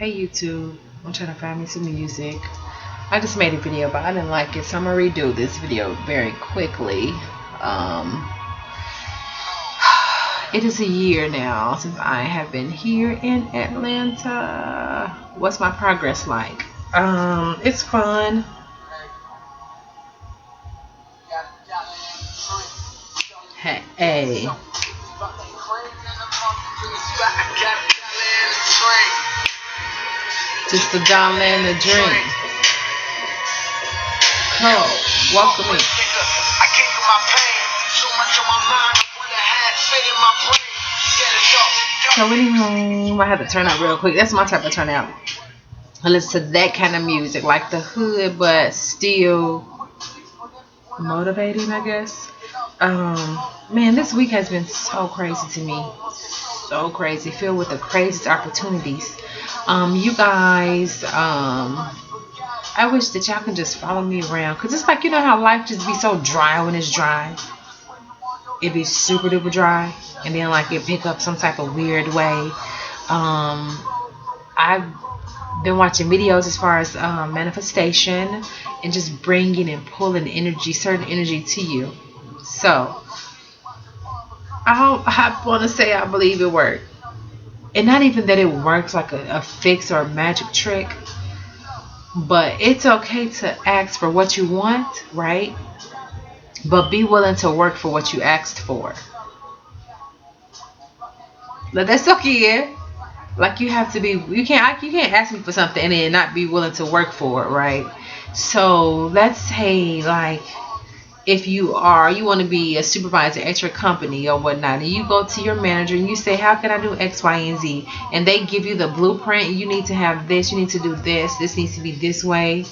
Hey YouTube, I'm trying to find me some music. I just made a video, but I didn't like it, so I'm gonna redo this video very quickly. Um, it is a year now since I have been here in Atlanta. What's my progress like? It's fun. Hey, just a dollar and a drink. Oh, welcome me. So anyway, I had to turn up real quick. That's my type of turnout. I listen to that kind of music, like the hood, but still motivating, I guess. Man, this week has been so crazy to me. So crazy, filled with the craziest opportunities. You guys, I wish that y'all can just follow me around, cause it's like, you know how life just be so dry when it's dry. It be super duper dry, and then like it pick up some type of weird way. I've been watching videos as far as manifestation and just bringing and pulling energy, certain energy to you. So I want to say I believe it worked, and not even that it works like a fix or a magic trick, but it's okay to ask for what you want, right? But be willing to work for what you asked for. Let that soak in. Like you have to be, you can't ask me for something and then not be willing to work for it, right? So let's say like if you want to be a supervisor at your company or whatnot, and you go to your manager and you say, how can I do X, Y, and Z, and they give you the blueprint. You need to have this, you need to do this needs to be this way,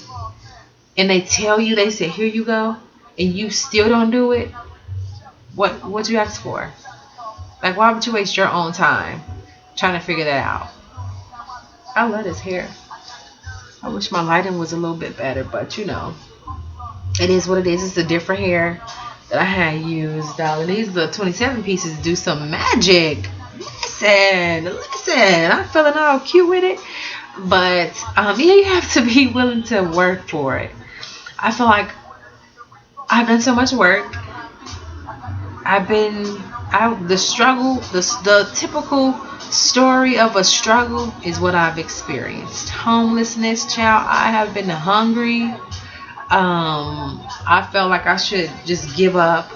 and they tell you, they say, here you go, and you still don't do it. What you ask for? Like, why would you waste your own time trying to figure that out? I love this hair. I wish my lighting was a little bit better, but you know, it is what it is. It's a different hair that I had used. Darling, these the 27 pieces do some magic. Listen, I'm feeling all cute with it. But yeah, you have to be willing to work for it. I feel like I've done so much work. I've been out the struggle, the typical story of a struggle is what I've experienced. Homelessness, child. I have been hungry. I felt like I should just give up.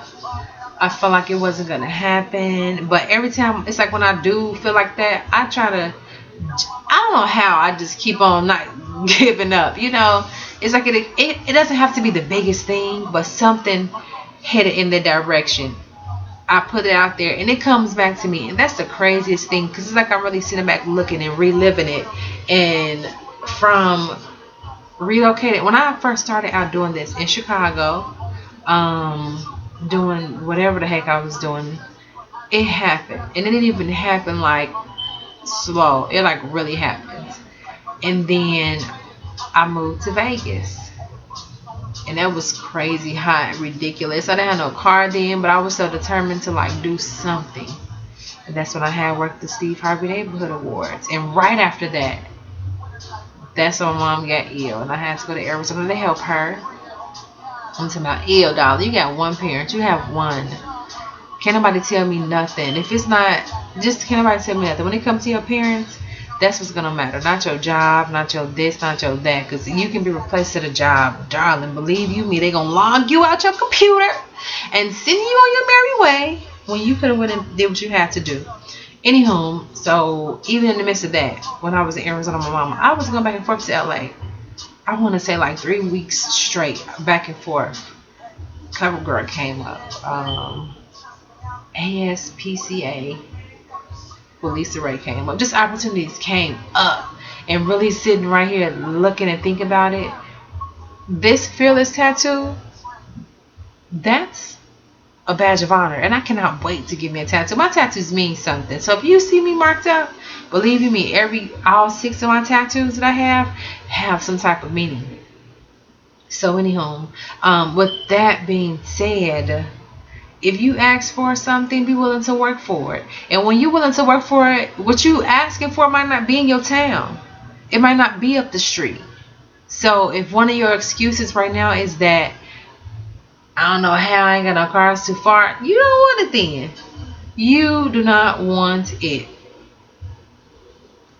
I felt like it wasn't gonna happen. But every time, it's like when I do feel like that, I try to. I don't know how. I just keep on not giving up. You know, it's like it doesn't have to be the biggest thing, but something headed in the direction. I put it out there and it comes back to me, and that's the craziest thing because it's like I'm really sitting back looking and reliving it. And from relocated, when I first started out doing this in Chicago, doing whatever the heck I was doing, it happened, and it didn't even happen like slow. It like really happened, and then I moved to Vegas. And that was crazy hot, ridiculous. I didn't have no car then, but I was so determined to like do something. And that's when I had worked the Steve Harvey Neighborhood Awards. And right after that, that's when my mom got ill, and I had to go to Arizona to help her. I'm talking about ill, darling. You got one parent. You have one. Can't nobody tell me nothing. If it's not, just can't nobody tell me nothing. When it comes to your parents, that's what's gonna matter. Not your job, not your this, not your that. Cause you can be replaced at a job, darling. Believe you me, they gonna log you out your computer and send you on your merry way when you could have went and did what you had to do. Anywho, so even in the midst of that, when I was in Arizona with my mama, I was going back and forth to LA. I want to say like 3 weeks straight, back and forth. Cover Girl came up. ASPCA. Lisa Ray came up. Just opportunities came up. And really sitting right here looking and thinking about it. This fearless tattoo, that's a badge of honor, and I cannot wait to get me a tattoo. My tattoos mean something. So if you see me marked up, believe you me, all 6 of my tattoos that I have some type of meaning. So anyhow, with that being said, if you ask for something, be willing to work for it. And when you're willing to work for it, what you asking for might not be in your town. It might not be up the street. So if one of your excuses right now is that I don't know how I ain't got no cars too far, you don't want it then. You do not want it.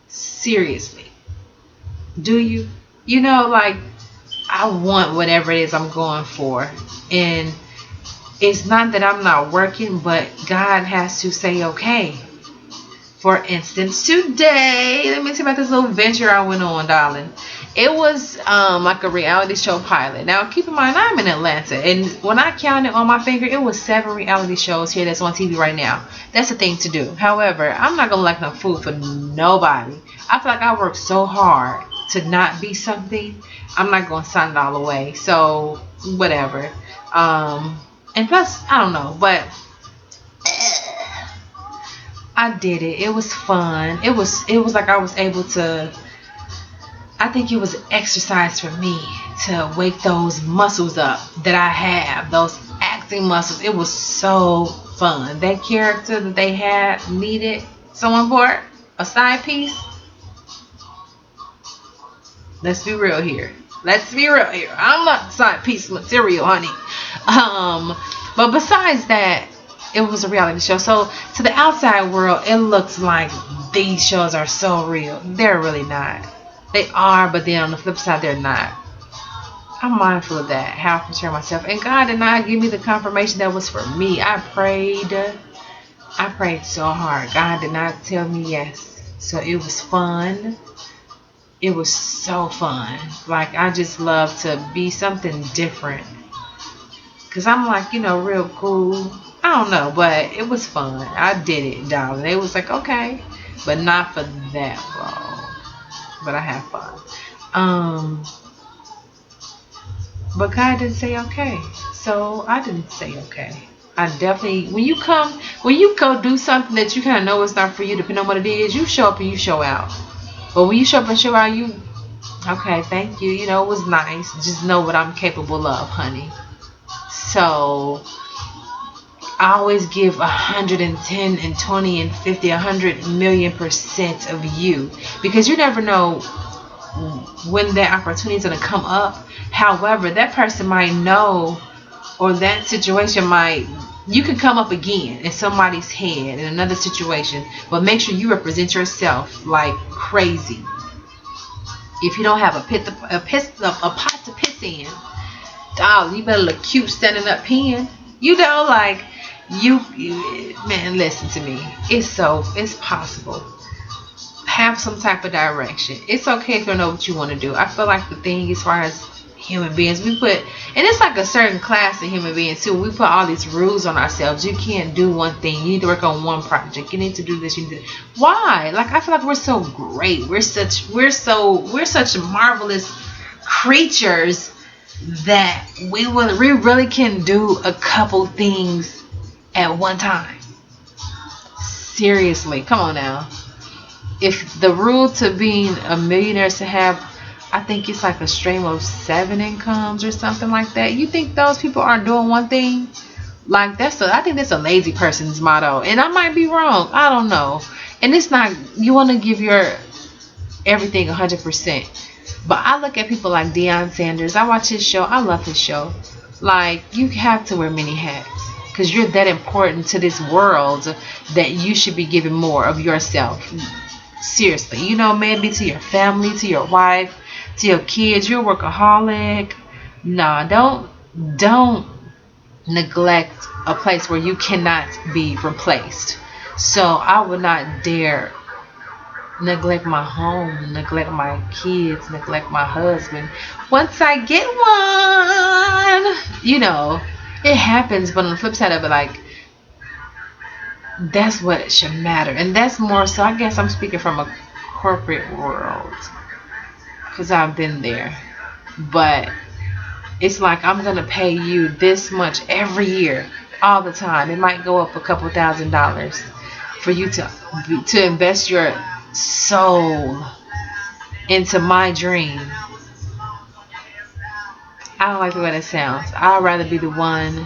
Seriously. Do you? You know, like, I want whatever it is I'm going for. And it's not that I'm not working, but God has to say okay. For instance, today, let me tell you about this little venture I went on, darling. It was like a reality show pilot. Now, keep in mind, I'm in Atlanta, and when I counted on my finger, it was 7 reality shows here that's on TV right now. That's the thing to do. However, I'm not gonna like no food for nobody. I feel like I work so hard to not be something. I'm not gonna sign it all away. So whatever. And plus, I don't know, but I did it. It was fun. It was like I was able to. I think it was exercise for me to wake those muscles up that I have, those acting muscles. It was so fun. That character that they had needed someone for a side piece. Let's be real here. Let's be real here. I'm not side piece material, honey. But besides that, it was a reality show. So to the outside world, it looks like these shows are so real. They're really not. They are, but then on the flip side, they're not. I'm mindful of that, how I portray myself. And God did not give me the confirmation that was for me. I prayed. I prayed so hard. God did not tell me yes. So it was fun. It was so fun. Like, I just love to be something different. Because I'm like, real cool. I don't know, but it was fun. I did it, darling. It was like, okay. But not for that long. But I have fun. But God didn't say okay. So I didn't say okay. I definitely, when you go do something that you kind of know it's not for you, depending on what it is, you show up and you show out. But when you show up and show out, okay, thank you. It was nice. Just know what I'm capable of, honey. So I always give 110 and 20 and 50, 100,000,000% of you, because you never know when that opportunity is going to come up. However, that person might know, or that situation you could come up again in somebody's head in another situation, but make sure you represent yourself like crazy. If you don't have a pot to piss in, you better look cute standing up peeing. Like man, listen to me. It's possible. Have some type of direction. It's okay if you don't know what you want to do. I feel like the thing as far as human beings, and it's like a certain class of human beings too. We put all these rules on ourselves. You can't do one thing. You need to work on one project. You need to do this. You need to. Why? Like, I feel like we're so great. We're such marvelous creatures that we really can do a couple things at one time. Seriously, come on now. If the rule to being a millionaire is to have, I think it's like a stream of 7 incomes or something like that. You think those people aren't doing one thing? Like, I think that's a lazy person's motto. And I might be wrong. I don't know. And it's not, you want to give your everything 100%. But I look at people like Deion Sanders. I watch his show. I love his show. Like, you have to wear many hats, because you're that important to this world that you should be giving more of yourself. Seriously. Maybe to your family, to your wife, to your kids. You're a workaholic. Nah, don't neglect a place where you cannot be replaced. So I would not dare neglect my home, neglect my kids, neglect my husband. Once I get one, it happens. But on the flip side of it, like, that's what should matter. And that's more so, I guess I'm speaking from a corporate world, because I've been there. But it's like, I'm going to pay you this much every year, all the time. It might go up a couple $1,000s for you to invest your soul into my dream. I don't like the way that sounds. I'd rather be the one.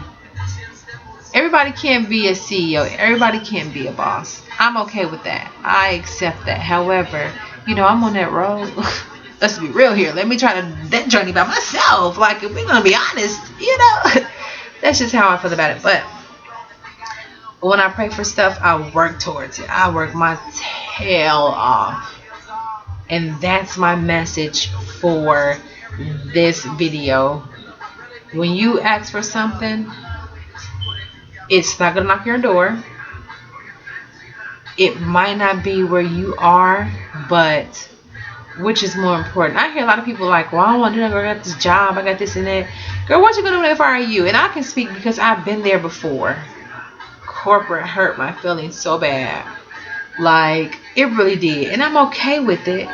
Everybody can't be a CEO. Everybody can't be a boss. I'm okay with that. I accept that. However, I'm on that road. Let's be real here. Let me try that journey by myself. Like, if we're gonna be honest, that's just how I feel about it. But when I pray for stuff, I work towards it. I work my tail off. And that's my message for this video. When you ask for something, it's not gonna knock your door. It might not be where you are, but which is more important? I hear a lot of people like, well, I don't want to do that. I got this job, I got this and that. Girl, what you gonna do if I are you? And I can speak because I've been there before. Corporate hurt my feelings so bad. Like, it really did. And I'm okay with it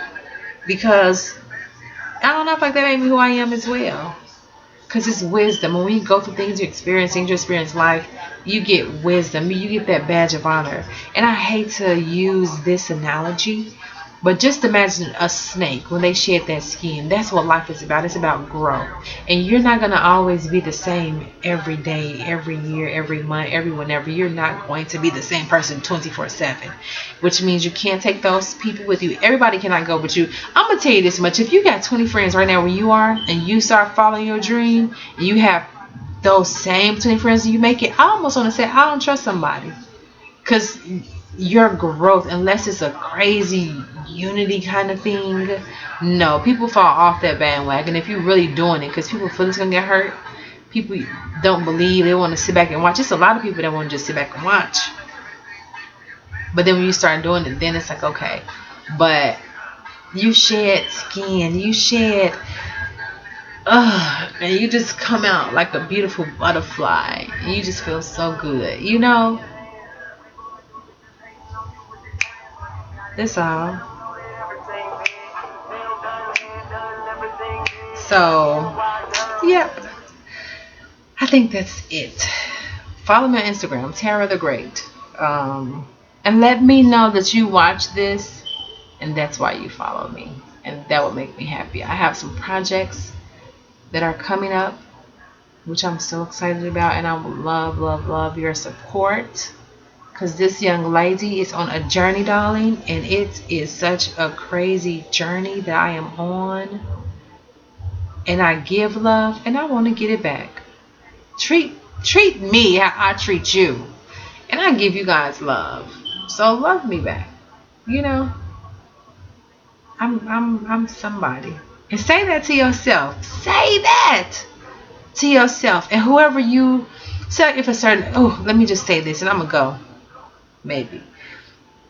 because I don't know if like that made me who I am as well. Because it's wisdom. When we go through things, you experience life, you get wisdom. You get that badge of honor. And I hate to use this analogy, but just imagine a snake when they shed that skin. That's what life is about. It's about growth. And you're not going to always be the same every day, every year, every month, whenever. You're not going to be the same person 24/7, which means you can't take those people with you. Everybody cannot go with you. I'm going to tell you this much. If you got 20 friends right now where you are and you start following your dream and you have those same 20 friends and you make it, I almost want to say I don't trust somebody. Because your growth, unless it's a crazy unity kind of thing, no, people fall off that bandwagon if you're really doing it, because people feel it's gonna get hurt. People don't believe, they want to sit back and watch. It's a lot of people that want to just sit back and watch, but then when you start doing it, then it's like, okay. But you shed skin, you shed and you just come out like a beautiful butterfly. You just feel so good, That's all. So, yep. I think that's it. Follow me on Instagram, Tara the Great. And let me know that you watch this and that's why you follow me. And that would make me happy. I have some projects that are coming up, which I'm so excited about, and I would love, love, love your support. Because this young lady is on a journey, darling, and it is such a crazy journey that I am on. And I give love, and I want to get it back. Treat me how I treat you, and I give you guys love. So love me back. I'm somebody, and say that to yourself. Say that to yourself, and whoever you say. If a certain let me just say this, and I'm gonna go. Maybe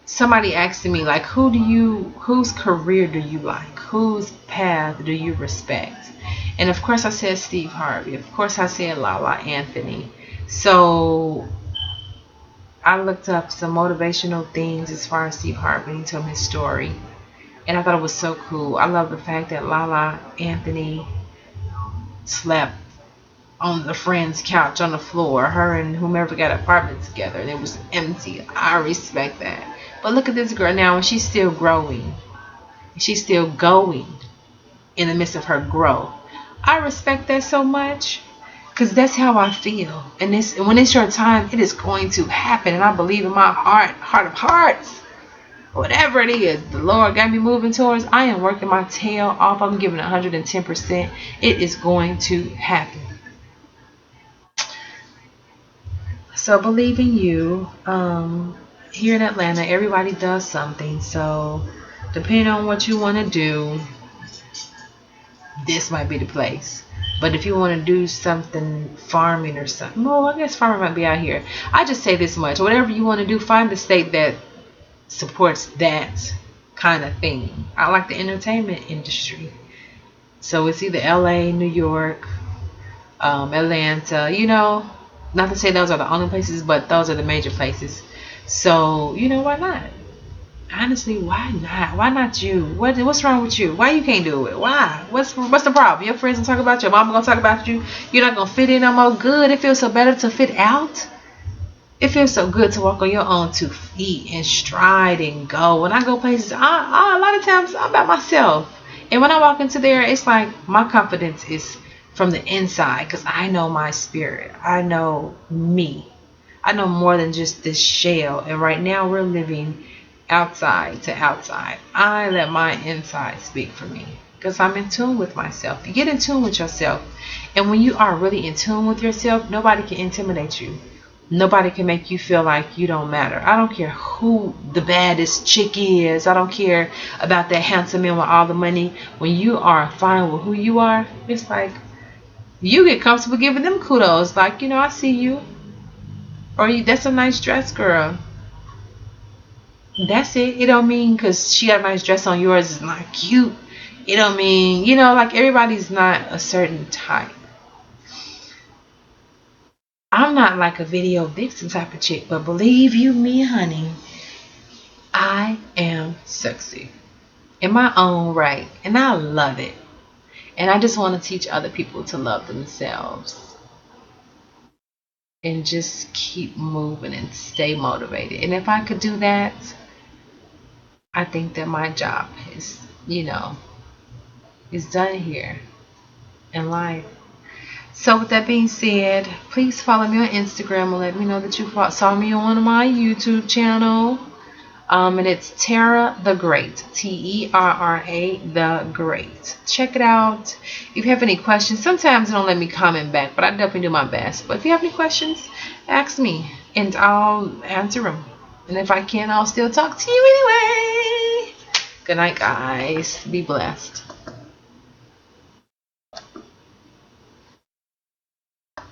somebody asking me like, whose career do you like? Whose path do you respect? And of course I said Steve Harvey. Of course I said Lala Anthony. So I looked up some motivational things as far as Steve Harvey. He told me his story, and I thought it was so cool. I love the fact that Lala Anthony slept on the friend's couch on the floor. Her and whomever got an apartment together, and it was empty. I respect that. But look at this girl now, and she's still growing. She's still going in the midst of her growth. I respect that so much, because that's how I feel. And when it's your time, it is going to happen. And I believe in my heart of hearts, whatever it is the Lord got me moving towards, I am working my tail off. I'm giving 110%. It is going to happen. So believe in you. Here in Atlanta, everybody does something. So depending on what you want to do, this might be the place. But if you want to do something farming or something, well, I guess farming might be out here. I just say this much. Whatever you want to do, find the state that supports that kind of thing. I like the entertainment industry. So it's either LA, New York, Atlanta, not to say those are the only places, but those are the major places. So, why not? Honestly, why not? Why not you? What's wrong with you? Why you can't do it? Why? What's the problem? Your friends gonna talk about you. Your mama gonna talk about you. You're not gonna fit in no more. Good. It feels so better to fit out. It feels so good to walk on your own 2 feet and stride and go. When I go places, a lot of times I'm by myself. And when I walk into there, it's like my confidence is from the inside, because I know my spirit. I know me. I know more than just this shell. And right now we're living outside to outside. I let my inside speak for me because I'm in tune with myself. You get in tune with yourself. And when you are really in tune with yourself, nobody can intimidate you. Nobody can make you feel like you don't matter. I don't care who the baddest chick is. I don't care about that handsome man with all the money. When you are fine with who you are, it's like you get comfortable giving them kudos. Like, I see you. Or that's a nice dress, girl. That's it. It don't mean because she got a nice dress on, yours is not cute. It don't mean, like everybody's not a certain type. I'm not like a video vixen type of chick, but believe you me, honey, I am sexy in my own right, and I love it. And I just want to teach other people to love themselves and just keep moving and stay motivated. And if I could do that, I think that my job is done here in life. So with that being said, please follow me on Instagram and let me know that you saw me on my YouTube channel. And it's Terra the Great, Terra the Great. Check it out. If you have any questions, sometimes it don't let me comment back, but I definitely do my best. But if you have any questions, ask me and I'll answer them. And if I can, I'll still talk to you anyway. Good night, guys. Be blessed.